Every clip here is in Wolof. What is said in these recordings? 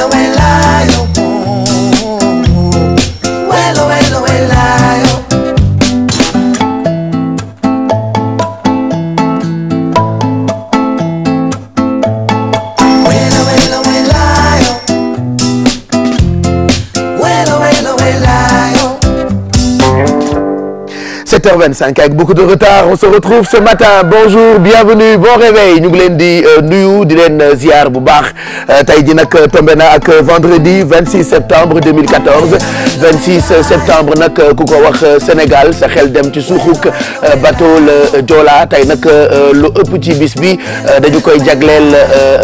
wela wela yo. Wela wela wela yo. Wela wela wela yo. Wela wela wela yo. 7h25 avec beaucoup de retard on se retrouve ce matin bonjour bienvenue bon réveil ñu ngi leen di nuyu di leen ziar bu baax tey ji nag tombé na ak vendredi 26 septembre 2014 26 septembre nag ku ko wax Sénégal sa xel dem ci suuxuk bateau le Joola tey nag lu ëpp ci bis bi dañu koy jagleel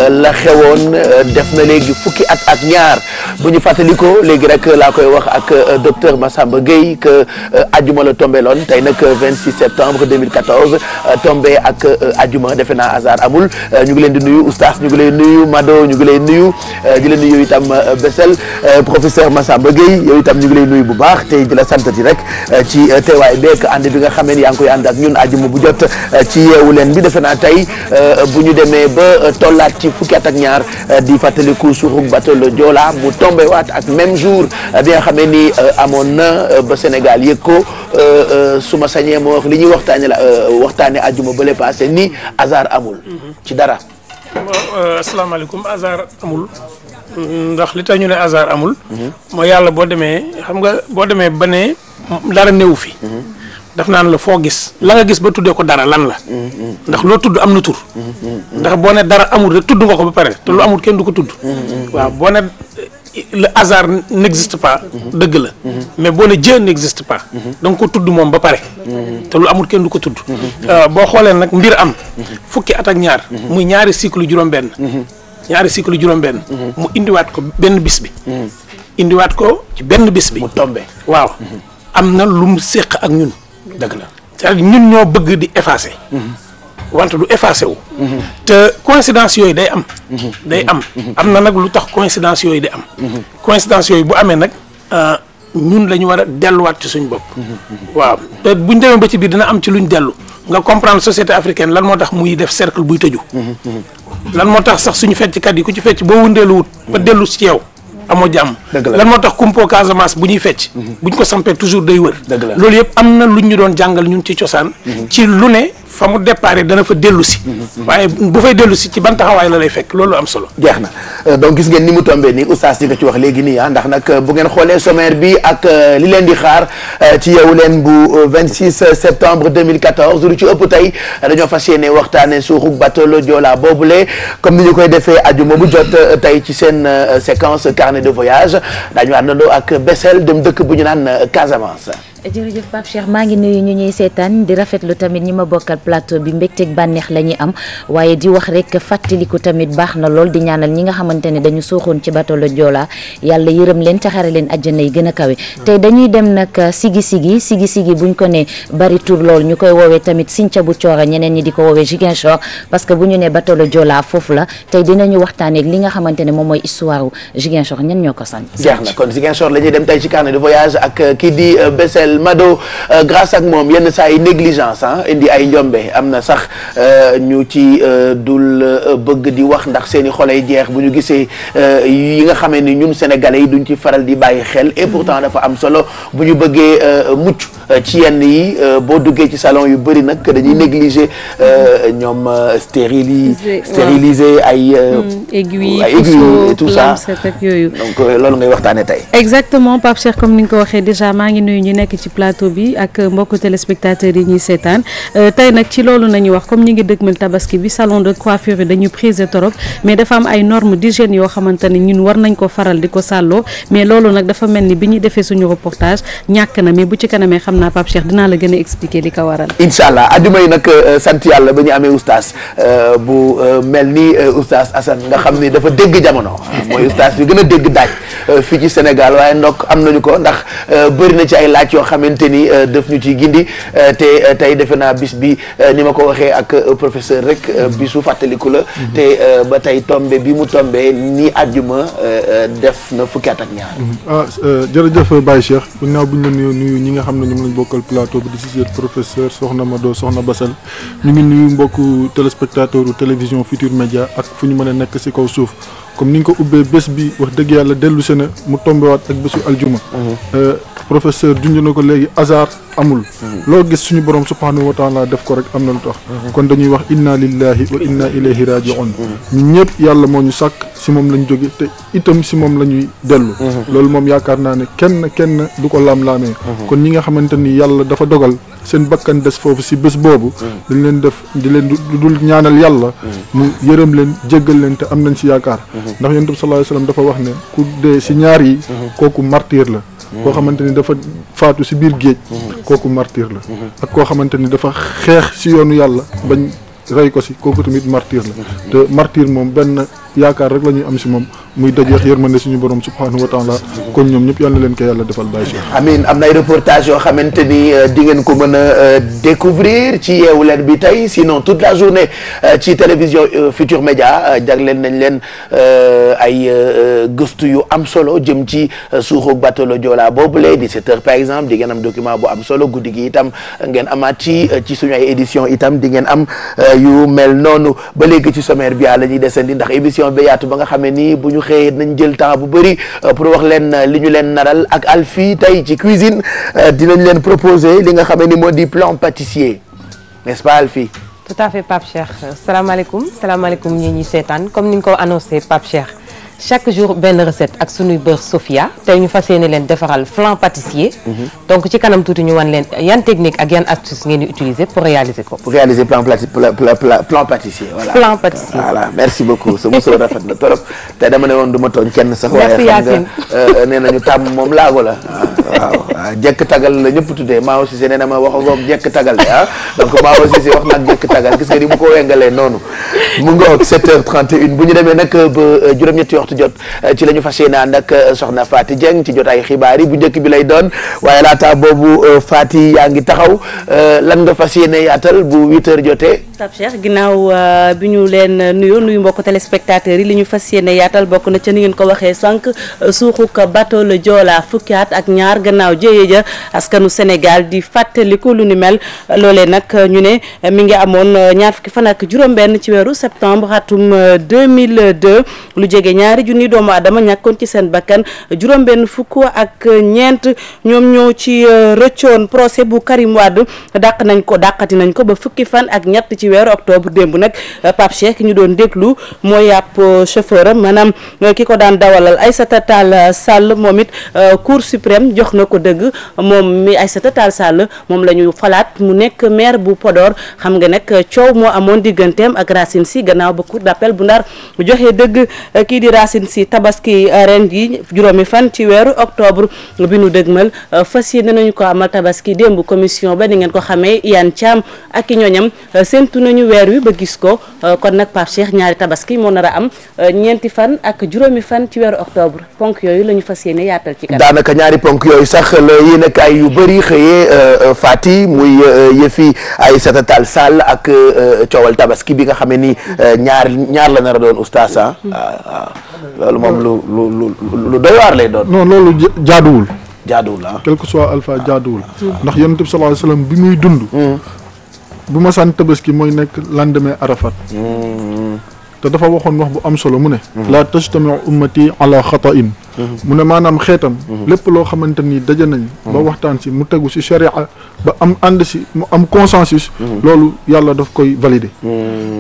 la xewoon def na léegi fukki at ak ñaar bu ñu fàttaliko léegi rek laa koy wax ak docteur Massamba Gueye que ajuma la tombé loon tey nag 26 septembre 2014 tombé ak ajuma defe naa hasard amul ñu ngi leen di nuyu oustaz ñu ngi lay nuyu Mado ñu ngi lay nuyu di leen nuyu itam Bessel professeur Massamba Gueye yow itam ñu ngi lay nuyu bu baax te di la santati rek ci teewaay beek ànd bi nga xamee ni yaa ngi koy ànd ak ñun ajuma bu jot ci yeewu leen bi defe naa tey bu ñu demee ba tollaat ci fukki at ak ñaar di fàttaliku suuxuk bateau le Joola mu tombé waat ak même jour bi nga xamee ni amoon na ba Sénégal yëg ko su ma sañee moo wax li ñuy waxtaane ajuma bële passé ni hasard amul ci dara. asalaamaaleykum hasard amul ndax li tax ñu ne hasard amul mooy yàlla boo demee xam nga boo demee ba ne dara néew fi daf naan la foo gis la nga gis ba tuddee ko dara lan la ndax loo tudd am na tur ndax boo ne dara amul rek tudd nga ko ba pare te lu amul kenn du ko tudd waaw boo ne le hasard n'existe pas dëgg la mais boo ne Dieu n'existe pas da nga ko tudd moom ba pare te lu amul kenn du ko tudd boo xoolee nag mbir am fukki at ak ñaar muy ñaari cycle juróom-benn mu indiwaat ko benn bis bi indiwaat ko ci benn bis bi mu tombé waaw am na lu mu séq ak ñun dëgg la c'est-à-dire ñun ñoo bëgg di effacer wante du effacé wu te coïncidence yooyu day am am na nag lu tax coïncidence yooyu di am coïncidence yooyu bu amee nag ñun la ñu war a delluwaat ci suñ bopp waaw te buñ demee ba ci biir dina am ci luñ dellu nga comprendre société africaine lan moo tax muy def cercle buy tëju lan moo tax sax suñu fecckat yi ku ci fecc boo wundeelu wut ba dellu ci yow amoo jàmm lan moo tax kumpo Casamance bu ñuy fecc buñ ko sampee toujours day wër loolu yëpp am na luñ ñu doon jàngal ñun ci cosaan ci lu ne fa mu départ dana fa dellu si waaye bu fay dellu si ci ban taxawaay la lay fekk loolu am solo jeex na donc gis ngeen ni mu tombé nii oustaz di nga ci wax léegi nii ndax nag bu ngeen xoolee sommaire bi ak li leen di xaar ci yeewu leen bu 26 septembre 2014 lu ci ëpp tey dañoo fas yéene waxtaane suuxuk bateau le Joola boobule comme ni ñu koy defee ajuma bu jot tey ci seen séquence carnet de voyage daañu àndandoo ak Bessel dem dëkk bu ñu naan Casamance. jërëjëf Pape Cheikh maa ngi nuyu ñu ñuy seetaan di rafetlu tamit ñi ma bokkal plateau bi mbégteeg bànneex la ñuy am waaye di wax rek fàttaliku tamit baax na lool di ñaanal ñi nga xamante ne dañu suuxoon ci bateau le Joola yàlla yërëm leen taxare leen àjjana yi gën a kawe tey dañuy dem nag sigi buñ ko ne bari tur lool ñu koy woowee tamit Sinthiou Thioro ñeneen ñi di ko woowee Ziguinchor parce que bu ñu ne bateau le Joola foofu la tey dinañu waxtaanee li nga xamante ne moom mooy histoire u Ziguinchor ñan ñoo ko sant jeex na kon Ziguinchor la ñuy dem tey ci carnet de voyage ak kii di Bessel Mado grâce ak moom yenn saa yi négligence indi ay njombe am na sax ñu ci dul bëgg di wax ndax seen i xolay jeex bu ñu gisee yi nga xamee ni ñun sénégalais yi duñ ci faral di bàyyi xel et pourtant dafa am solo bu ñu bëggee mucc ci yenn yi boo duggee ci salon yu bëri nag dañuy négliger ñoom stériliser ay aiguille et tout ça yooyu donc loolu ngay waxtaane tey exactement Pape Cheikh comme ni nga ko waxee déjà maa ngi nuyu ñu nekk ci plateau bi ak mbokku téléspectateurs yi ñuy seetaan tey nag ci loolu nañu wax comme ñi ngi dëgmal tabaski bi salon de coiffure yi dañu prise torop mais dafa am ay normes d'hygiène yoo xamante ne ñun war nañ ko faral di ko sàlloo mais loolu nag dafa mel ni bi ñuy defee suñu reportage ñàkk na mais bu ci kanamee xam naa Pape Cheikh dinaa la gën a expliquer li ko waral incha allah ajuma yi nag sant yàlla ba ñu amee oustaz bu mel ni oustaz Assane nga xam ni dafa dégg jamono mooy oustaz bi gën a dégg daaj fii ci Sénégal waaye ndok am nañu ko ndax bëri na ci ay laaj yoo xamante ni def ñu ci gindi te tey defe naa bis bi ni ma ko waxee ak professeur rek bisu fàttaliku la te ba tey tombe bi mu tombe ni àjjuma def na fukki at ak ñaar. jërëjëf Baye Cheikh ginnaaw bu ñu la nuyu ñi nga xam ne ñoom lañ bokkal plateau bi di si professeur Soxna Mado Soxna Bassel ñu ngi nuyu mbokku téléspectateur télévision Futur Média ak fu ñu mën a nekk si kaw suuf comme ni nga ko ubbee bés bi wax dëgg yàlla dellu se na mu tombewaat ak bésu aljuma professeur junj na ko léegi hasard amul loo gis suñu borom subhanahu wa taala def ko rek am na lu tax kon dañuy wax inna lillahi wa inna ilayhi raji'un ñun ñëpp yàlla moo ñu sàkk si moom lañ jóge te itam si moom la ñuy dellu loolu moom yaakaar naa ne kenn du ko laam-laamee kon ñi nga xamante ni yàlla dafa dogal seen bakkan des foofu si bés boobu dañ leen def di leen dul ñaanal yàlla mu yërëm leen jéggal leen te am nañ si yaakaar ndax yonent bi sallallahu alayhi wasallam dafa wax ne ku dee si ñaar yi kooku martyr la koo xamante ni dafa faatu si biir géej kooku martyr la ak koo xamante ni dafa xeex si yoonu yàlla bañ rey ko si kooku tamit martyr la te martyr moom benn yaakaar rek la ñuy am si moom muy dajeex yërmande suñu borom subhanahu wa taala kon ñoom ñëpp yal na leen ko yàlla defal bàyyi si amiin am na ay reportage yoo xamante ni di ngeen ko mën a découvrir ci Yeewu Leen bi tey sinon toute la journée ci télévision Futur Média jagleel nañ leen ay gëstu yu am solo jëm ci suuxu bateau le Joola boobule 17h par exemple di ngeen am document bu am solo guddi gi itam ngeen amaat ci suñu ay édition itam di ngeen am yu mel noonu ba léegi ci sommaire bi la ñuy desandi ndax émission bi yaatu ba nga xamee ni bu ñu xëyee nañ jël temps bu bëri pour wax leen li ñu leen naral ak Alfie tey ci cuisine dinañ leen proposer li nga xamee ni moo di plan pâtissier n'est-ce pas Alfie? Tout à fait Pape Cheikh salaamaaleykum ñi ñuy seetaan comme ni nga ko annoncé Pape Cheikh chaque jour benn recette ak sunuy beurre Sofia tey ñu fas yéene leen defaral flan pâtissier. donc ci kanam tuuti ñu wan leen yan technique ak yan astuce ngeen di utiliser pour réaliser ko. pour réaliser plan pâtissier voilà. plan pâtissier voilà merci beaucoup sa mosoo rafet na trop te dama ne woon du ma tooñ kenn sax. waaye xam nga nee nañu tàmm moom laago la waaw jekk tagal la ñëpp tuddee maa aussi nee na ma wax ngoog jekk tagal de donc maa aussi wax naag jekk tagal gis nga ni mu ko wengalee noonu mu ngoog 7h31 bu ñu demee nag ba juróom-ñetti waxtu jot ci la ñu fas yéene ànd ak soxna Faty Dieng ci jotaay xibaar yi bu njëkk bi lay doon waaye laata boobu Faty yaa ngi taxaw lan nga fas yéene yaatal bu 8h jotee. Pape Cheikh ginnaaw bi ñu leen nuyu mbokk téléspectateurs yi li ñu fas yéene yaatal bokk na ca ni ngeen ko waxee sànq suuxuk bateau le Joola fukki at ak ñaar gannaaw jéye ja askanu Sénégal di fàttaliku lu ni mel loolee nag ñu ne mi ngi amoon ñaar fukki fan ak juróom-benn ci weeru septembre atum 2002 lu jege ñaari junni doomu aadama ñàkkoon ci seen bakkan juróom-benn fukk ak ñeent ñoom ñoo ci rëccoon procès bu Karim Wade dàqati nañ ko ba fukki fan ak ñett ci weeru octobre démb nag Pape Cheikh ñu doon déglu mooy ab chauffeur am maanaam ki ko daan dawalal Aïssata Tall Sall moom it cour suprême jox na ko dëgg moom mi Aïssata Tall Sall moom la ñu falaat mu nekk maire bu Podor xam nga nag coow moo amoon digganteem ak Racine Sy gannaaw ba cour d'appel bu Ndar joxe dëgg kii di Racine Sy tabaski ren gi juróomi fan ci weeru octobre bi nu dëgmal fas yéene nañu ko amal tabaski démb commission ba ni ngeen ko xamee Yann Thiam ak i ñoñam séntu nañu weer wi ba gis ko kon nag Pape Cheikh ñaari tabaski moo nar a am ñeenti fan ak juróomi fan ci weeru octobre ponk yooyu la ñu fas yéene yaatal ci kanam. daanaka ñaari ponk yooyu sax la yéenekaay yu bëri xëyee Faty muy yëfi Aïssata Tall Sall ak coowal tabaski bi nga xam ne ni ñaar la nar a doon oustaz waaw loolu moom lu doy waar lay doon. non loolu jaaduwul. jaaduwul quel que soit alpha jaaduwul. ndax yonent bi sallallahu alayhi wasallam bi muy dund. bu ma sant tabaski mooy nekk lendemain Arafat. te dafa waxoon wax bu am solo mu ne. la tajtamiu ummati ala xata'in. mu ne maanaam xeetam. lépp loo xamante ni daje nañ. ba waxtaan si mu tegu si sharia ba am ànd si mu am consensus. loolu yàlla daf koy valider.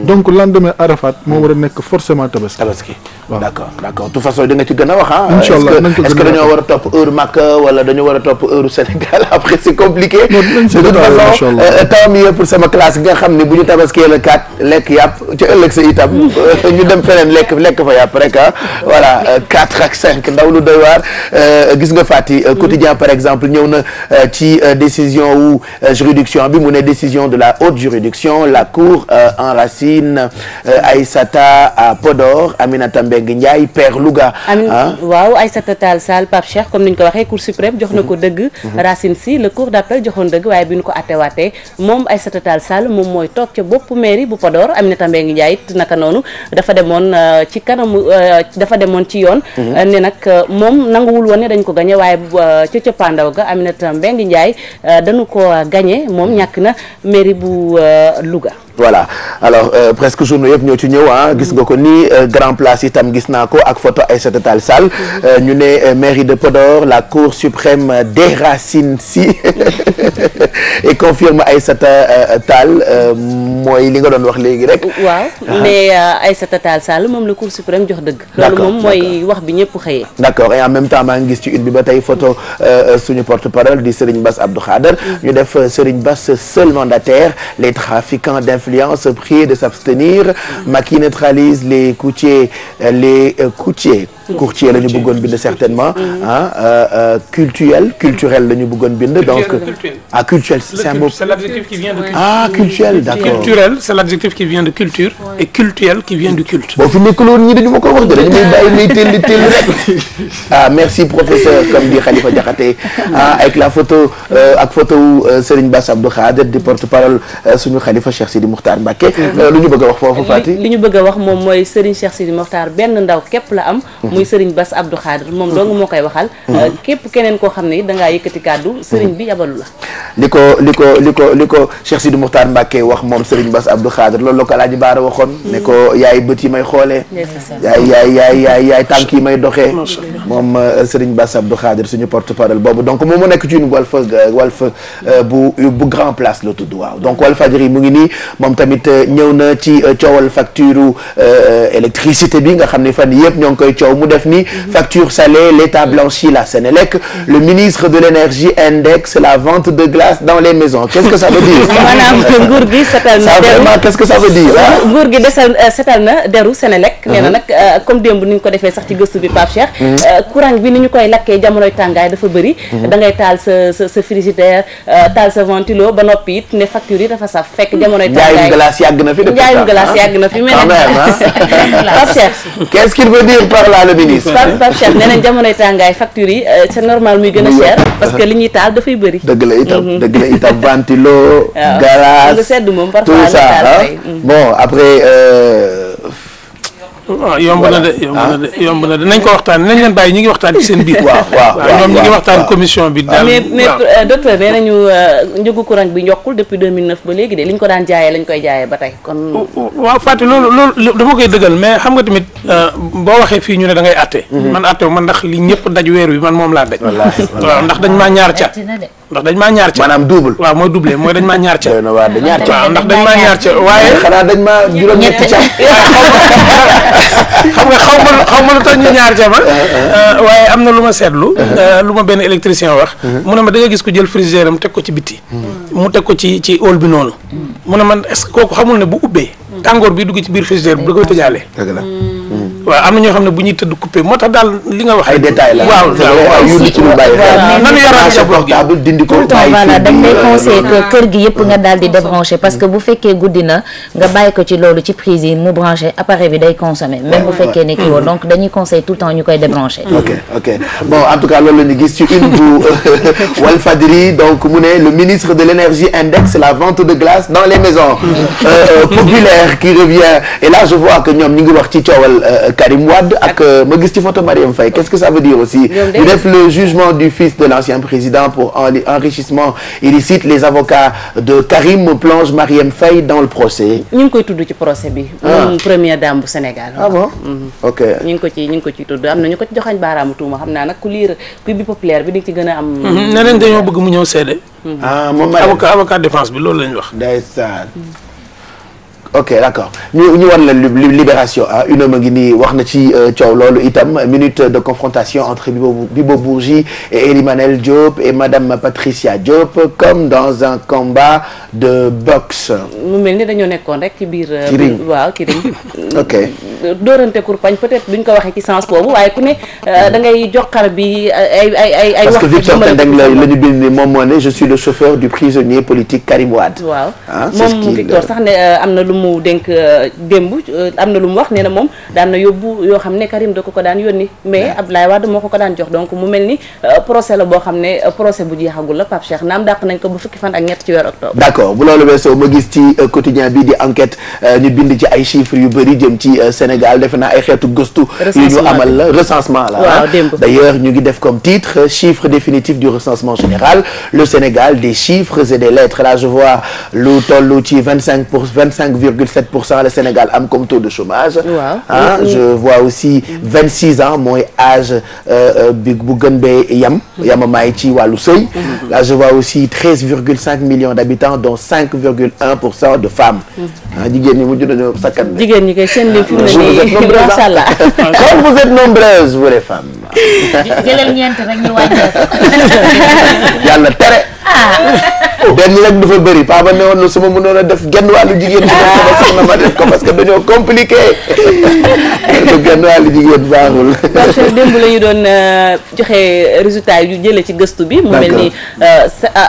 donc lendemain Arafat moo war a nekk forcément tabaski. waaw d'accord de toute façon di nga ci gën a wax incha allah est-ce que dañoo war a topp heure Makka wala dañoo war a topp heure Sénégal après c'est compliqué. de toute façon tant mieux pour sama classe nga xam ne bu ñu tabaskee le 4 lekk yàpp ci ëllëg sa itam ñu dem feneen lekk fa yàpp rek voilà 4 ak 5 ndaw lu doy waar gis nga Faty quotidien par exemple ñëw na ci décision wu juridiction bi mu ne décision de la haute juridiction la cour enracine Aïssata à Podor Aminata Mbengue Ndiaye père Louga. waaw Aïssata Tall Sall Pape Cheikh comme ni ñu ko waxee cour suprême jox na ko dëgg. Racine Sy le cour d'appel joxoon dëgg waaye bi ñu ko attewaatee moom Aïssata Tall Sall moom mooy toog ca bopp mairie bu Podor Aminata Mbengue Ndiaye it naka noonu dafa demoon ci kanamu dafa demoon ci yoon. ne nag moom nanguwul woon ne dañ ko gagné waaye ca cëppaandaw ga Aminata Mbengue Ndiaye dañu ko gagné moom ñàkk na mairie bu Louga. voilà alors presque journaux yëpp ñoo ci ñëw gis nga ko nii grand place itam gis naa ko ak photo Aïssata Tall Sall ñu ne mairie de Podor la cour suprême déracine si et confirme Aïssata Tall mooy li nga doon wax léegi rek. waaw mais Aïssata Tall Sall moom la cour suprême jox dëgg. loolu moom mooy wax bi ñëpp xëyee. d'accord et en même temps maa ngi gis ci une bi ba tey photo suñu porte-parole di Serigne Bass Abdou Khadre ñu def Serigne Bass seul mandataire les trafiquants d'influence priés de s'abstenir Macky neutralise les courtiers courtier la ñu bëggoon bind certainement culturel la ñu bëggoon bind donc culturel c'est un mot, c'est l'adjectif qui vient de culture. Culturel d'accord Culturel c'est l'adjectif qui vient de culture et cultuel qui vient du culte. boo fi nekkul woon ñi dañu ma ko wax de dañu may bàyyi muy teel rek merci professeur comme dit Khalifa Diakhaté avec la photo ak photo Serigne Bass Abdou Khadre di porte-parole suñu Khalifa Cheikh Sidi Moukhtar Mbacké lu ñu bëgg a wax foofu Fati li ñu bëgg a wax moom mooy Serigne Cheikh Sidi Moukhtar benn ndaw képp la am muy Serigne Bass Abdou Khadre moom dong moo koy waxal képp keneen koo xam ne dangaa yëkkati kàddu Serigne bi yabalu la li ko Cheikh Sidi Moukhtar Mbacké wax moom Serigne Bass Abdou Khadre loolu la ko Alaaji Baara waxoon ne ko yaay bët yi may xoolee yaay tànk yi may doxee moom Serigne Bass Abdou Khadre suñu porte-parole boobu donc moom mu nekk ci une Walf bu grand place la tudd waaw donc Walfadjri mu ngi nii moom tamit ñëw na ci coowal facture électricité bi nga xam ne fan yëpp ñoo ngi koy coow mu def ni facture salée l'État blanchit la Sénélec le ministre de l'énergie indexe la vente de glace dans les maisons qu'est-ce que ça veut dire maanaam nguur gi setal na vraiment qu'est-ce que ça veut dire nguur gi setal na deru Sénélec nee na nag comme démb ni ñu ko defee sax ci gëstu bi Pape Cheikh courant bi ni ñu koy lakkee jamonoy tàngaay dafa bëri da ngay taal sa frigidaire taal sa ventilo ba noppi it ne facture yi dafa saf fekk jamonoy tàngaay njaayum glace yàgg na fi njaayum glace yàgg na fi mais Pape Cheikh qu'est-ce qu'il veut dire par là le ministre Pape Cheikh nee nañ jamonoy tàngaay facture yi c'est normal muy gën a cher parce que li ñuy taal dafay bëri dëgg la itam ventilo glace sedd moom tout ça bon après yomb na de nañ ko waxtaan nañ leen bàyyi ñu ngi waxtaan ci seen biir. waaw ñoom ñu ngi waxtaan commission bi. daal mais docteur nee nañu njëgu courant bi yokkul depuis 2009 ba léegi de li ñu ko daan jaayee lañ koy jaayee ba tey kon. waaw Fatou loolu dama koy dëggal mais xam nga tamit boo waxee fii ñu ne da ngay àtte. man àtte man ndax li ñëpp daj weer wi man moom laa daj. waaw ndax dañ maa ñaar ca. ndax dañ maa ñaar ca maanaam double. waaw mooy doublé mooy dañ maa ñaar ca. waaw ndax dañ maa ñaar ca waaye. xanaa dañ maa juróom-ñetti ca. xam nga xaw ma lu tax ñu ñaar ca ma. waaye am na lu ma seetlu. lu ma benn électricien wax. mu ne ma da nga gis ko jël frigidaire am teg ko ci bitti. mu teg ko ci hall bi noonu. mu ne man est-ce que kooku xamul ne bu ubbee. tàngoor bi dugg ci biir frigidaire bi da koy tëjaale. dëgg la. waaw am na ñoo xam ne bu ñuy tëdd coupé moo tax daal li nga wax. ay détails la waaw yu nit ci lu bàyyi nanu yaraat sa portable dindi ko voilà dañ lay conseillé que kër gi yëpp nga daal di débranché parce que bu fekkee guddi na nga bàyyi ko ci loolu ci prise yi mu branché appareil bi day consommé même bu fekkee ne kii woon donc dañuy conseillé tout le temps ñu koy débranché. ok bon en tout cas loolu la ñu gis ci une bu Walfadjri donc mu ne le ministre de l'énergie indexe la vente de glace dans les maisons populaires qui revient et là je vois que ñoom ñu ngi wax ci coowal Karim Wade ak ma gis ci photo Marième Faye qu'est-ce que ça veut dire aussi ñu def le jugement du fils de l'ancien président pour enrichissement illicite les avocats de Karim plongent Marième Faye dans le procès. ñu ngi koy tudd ci procès bi. moom première dame bu Sénégal. ah bon ok ñu ngi ko ci tudd am na ñu ko ci joxañ baaraamu tuuma xam naa nag ku liir ku bi populaire bi di ci gën a am. neneen dañoo bëgg mu ñëw seede. moom avocat défense bi loolu lañ wax. ndeysaan. ok d'accord ñu war la libération une ma ngi nii wax na ci coow loolu itam minute de confrontation entre Bibo Bourgi et Elimanel Diop et madame Patricia Diop comme dans un combat de boxe. mu mel ni dañoo nekkoon rek ci biir. ci ring waaw ci ring. ok dóorante kurpañ peut-être duñ ko waxee ci sens boobu waaye ku ne da ngay joxar bi ay parce que Victor Tendeng la ñu bind ni moom moo ne je suis le chauffeur du prisonnier politique Karim Wade. waaw moom Victor sax ne am na lu mu dénk démb am na lu mu wax nee na moom daan na yóbbu yoo xam ne Karim da ko daan yónni mais Abdoulaye Wade moo ko daan jox donc mu mel ni procès la boo xam ne procès bu jeexagul la Pape Cheikh naam dàq nañ ko ba fukki fan ak ñett ci weeru octobre. d'accord bu loolu weesoo ma gis ci quotidien bi di enquête ñu bind ci ay chiffres yu bëri jëm ci Sénégal defe naa ay xeetu gëstu yu ñu amal la recensement la waaw démb d'ailleurs ñu ngi def comme titre chiffre définitif du recensement général le Sénégal des chiffres et des lettres là je vois lu toll ci 25,7% le Sénégal am comme taux de chômage. waaw je vois aussi 26 ans mooy âge bi bu gën bee yamamaay ci wàllu sëy. là je vois aussi 13,5 millions d'habitants dont 5,1% de femmes. jigéen ñi mujj nañoo sakkan. jigéen ñi kay seen lim fi mu ne nii macha allah. comme vous êtes nombreuses vous les femmes. jëlal ñeent rek ñu wàññeeku. yàlla tere. benn rek dafa bëri papa ne woon na su ma mënoon a def genn wàllu jigéen ñi sama soxna ma def ko parce que dañoo compliqué. genn wàllu jigéen baaxul. parce que démb la ñu doon joxe résultats yi ñu jëlee ci gëstu bi. mu mel ni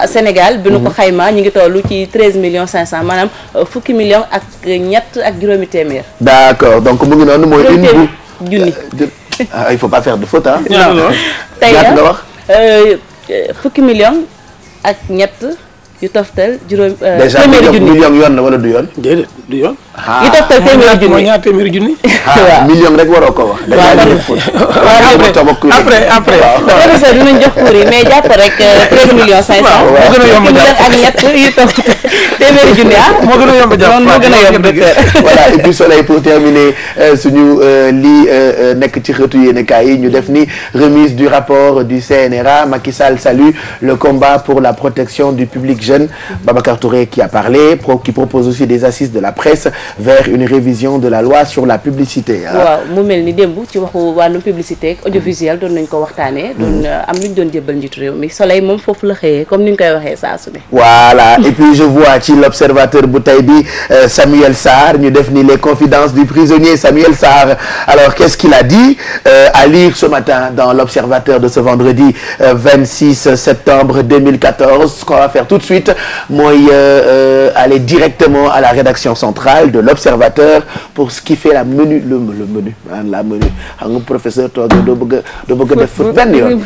Sénégal bi nu ko xaymaa ñu ngi tollu ci 13,5 maanaam fukki millions ak ñett ak juróomi téeméer. d'accord donc mu ngi noonu mooy une bu junni. il faut pas faire de faute ah. tey ñaata nga wax. fukki millions ak ñett yu toftal juróom. déjà million yoon na wala du yoon. déedéet du yoon. yu toftal téeméeri junni mooy ñaar téeméeri junni. waaw million rek waroo ko wax. après. professeur dinañ jox cours yi mais jàpp rek 13 millions 500. moo gën a yomb jàpp ak ñett yu toftal téeméeri junni moo gën a yomb jàpp moo gën a yomb docteur. voilà et puis Soleil pour terminer suñu lii nekk ci xëtu yéenekaay yi ñu def ni remise du rapport du CNRA Macky Sall salue le combat pour la protection du public jeune Babacar Touré qui a parlé qui propose aussi des assises de la presse vers une révision de la loi sur la publicité. waaw mu mel ni démb ci waxu wàllum publicité ak audiovisuel doon nañ ko waxtaanee. doon am lu ñu doon jébbal njiitu réew mi Soleil moom foofu la xëyee comme ni ñu koy waxee saa su ne. voilà et puis je vois ci l'observateur bu tey bi Samuel Sarr ñu def ni les confidences du prisonnier Samuel Sarr alors qu'est-ce qu'il a dit à lire ce matin dans l'observateur de ce vendredi 26 septembre 2014 ce qu'on va faire tout de suite mooy aller directement à la rédaction centrale de l'observateur pour ce qui fait la menu le menu la menu xam nga professeur toog doo bëgg a def faute benn yoon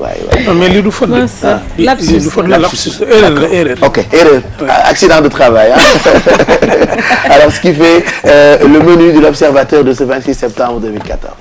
waay mais lii du faute lii du faute la lapsus erreur ok erreur accident de travail alors ce qui fait le menu de l'observateur de ce 26 septembre 2014.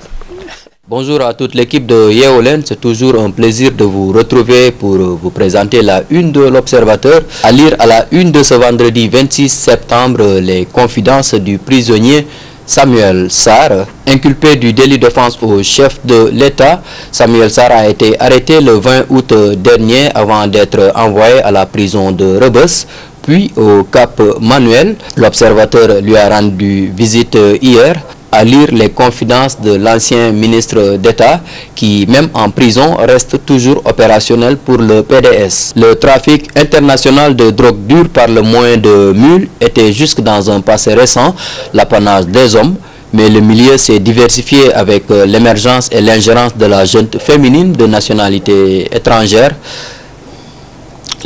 Bonjour à toute l'équipe de Yeewu Leen, c'est toujours un plaisir de vous retrouver pour vous présenter la une de l'Observateur. À lire à la une de ce vendredi 26 septembre, les confidences du prisonnier Samuel Sarr, inculpé du délit d'offense au chef de l'État. Samuel Sarr a été arrêté le 20 août dernier avant d'être envoyé à la prison de Rebeuss, puis au Cap Manuel. L'Observateur lui a rendu visite hier. À lire les confidences de l'ancien ministre d'État qui, même en prison, reste toujours opérationnel pour le PDS. Le trafic international de drogue dure par le moyen de mules était jusque dans un passé récent l'apanage des hommes, mais le milieu s'est diversifié avec l'émergence et l'ingérence de la junte féminine de nationalité étrangère.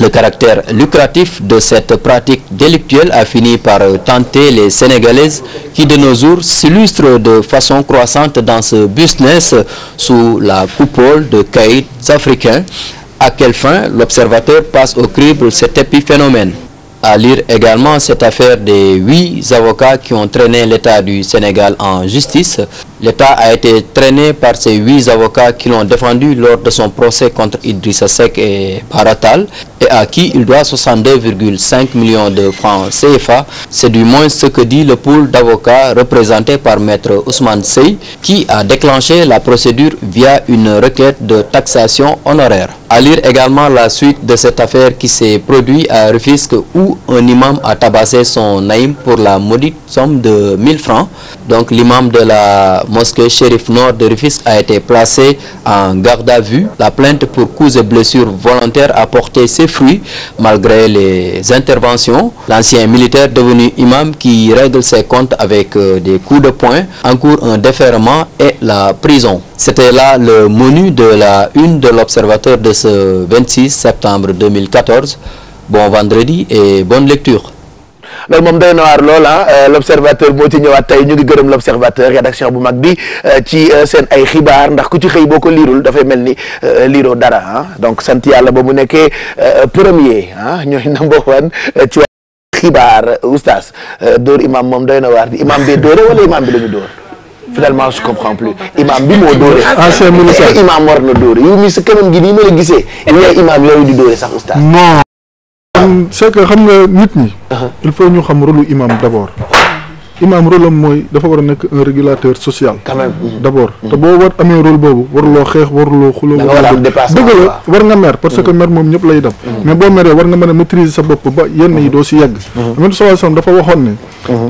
Le caractère lucratif de cette pratique délictuelle a fini par tenter les Sénégalaises qui de nos jours s'illustrent de façon croissante dans ce business sous la coupole de caïds africains. À quelle fin l'observateur passe au crible cet épiphénomène? À lire également cette affaire des 8 avocats qui ont traîné l'État du Sénégal en justice. L'État a été traîné par ces 8 avocats qui l'ont défendu lors de son procès contre Idrissa Seck et Bara Tall et à qui il doit 62,5 millions de francs CFA. C'est du moins ce que dit le pool d'avocats représenté par Maître Ousmane Seye qui a déclenché la procédure via une requête de taxation honoraire. À lire également la suite de cette affaire qui s'est produite à Rufisque où un imam a tabassé son naïm pour la maudite somme de 1000 francs. Donc l'imam de la mosquée Chérif Nord de Rufisque a été placé en garde à vue. La plainte pour coups et blessures volontaires a porté ses fruits malgré les interventions. L'ancien militaire devenu imam qui règle ses comptes avec des coups de poing encourt un déferrement et la prison. C'était là le menu de la une de l'Observateur de ce 26 septembre 2014. Bon vendredi et bonne lecture. loolu moom doy na waar lool l'observateur moo ci ñëwaat tey ñu ngi gërëm l'observateur rédaction bu mag bi ci seen ay xibaar ndax ku ci xëy boo ko liirul dafay mel ni liiroo dara donc sant yàlla ba mu nekkee premier ñooy number one ci xibaar oustaz dóor imam moom doy na waar imam bi dóore wala imam bi la ñu dóor finalement je comprends plus imam bi moo dóore imam war na dóore yow mi sa kanam gi nii ma la gisee yaay imam yooyu di dóore sax oustaz non c'est que xam nga nit ñi il faut ñu xam rôle imam d'abord imam rôle am mooy dafa war a nekk un régulateur social quand même d'abord te boo war amee rôle boobu waruloo xeex waruloo xuloo dëgg la war nga mer parce que mer moom ñëpp lay dem mais boo meree war nga mën a maîtriser sa bopp ba yenn yi doo si yegg Yonent sallallahu alayhi wasallam dafa waxoon ne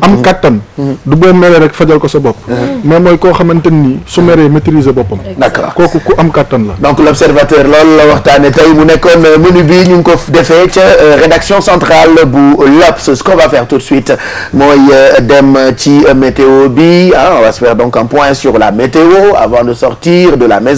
am kattan du boo meree rek fajal ko sa bopp mais mooy koo xamante ni su meree maîtriser boppam d'accord kooku ku am kattan la donc l'observateur loolu la waxtaane tey mu nekkoon menu bi ñu ngi ko defee ca rédaction centrale bu L'Obs. Ce qu'on va faire tout de suite mooy dem ci météo bi on va se faire donc un point sur la météo avant de sortir de la maison.